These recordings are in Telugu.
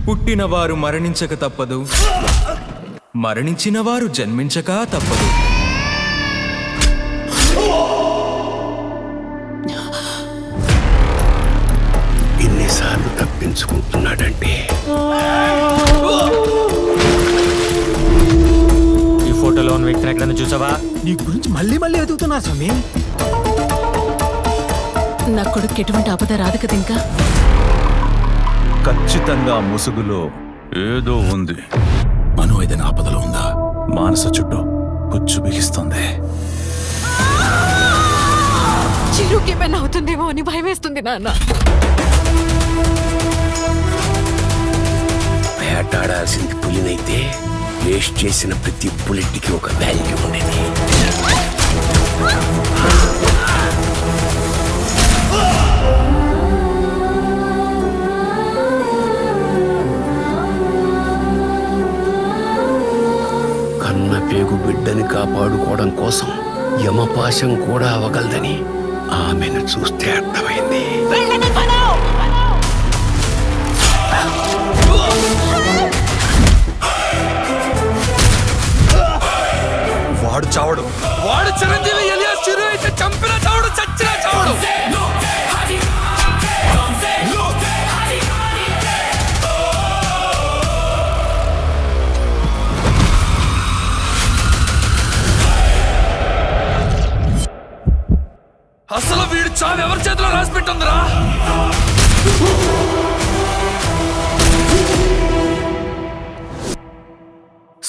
పుట్టినవారు మరణించక తప్పదు, మరణించిన వారు జన్మించక తప్పదు. ఎన్నిసార్లు తప్పించుకుంటున్నాడంటే. ఈ ఫోటోలో ఉన్న వ్యక్తిని ఎక్కడైనా చూసావా? నీ గురించి మళ్ళీ మళ్ళీ ఎదుగుతున్నా స్వామి. నా కొడుకు ఎటువంటి ఆపద రాదు కదా ఇంకా. ఖచ్చితంగా ముసుగులో ఏదో ఉంది. మను ఏదైనా ఆపదలో ఉందా? మానస చుట్టూ పుచ్చు బిగిస్తుంది. చిరుకేమైనా అవుతుందేమో అని భయం వేస్తుంది నాన్న. వేటాడాల్సింది పులినైతే వేస్ట్ చేసిన ప్రతి బుల్లెట్కి ఒక వాల్యూ ఉండేది. కన్న పేగు బిడ్డని కాపాడుకోవడం కోసం యమపాశం కూడా అవగలదని ఆమెను చూస్తే అర్థమైంది. వాడు చావడు. వాడు చిరంజీవి ఎలియాస్ చిరు అయితే చంపిన చావుడు, చచ్చిన చావుడు. అసలు వీడు చావు ఎవరి చేతిలో రాసి పెట్టుందిరా?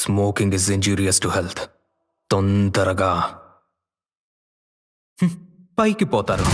Smoking is injurious to health. తొందరగా పైకి పోతారు.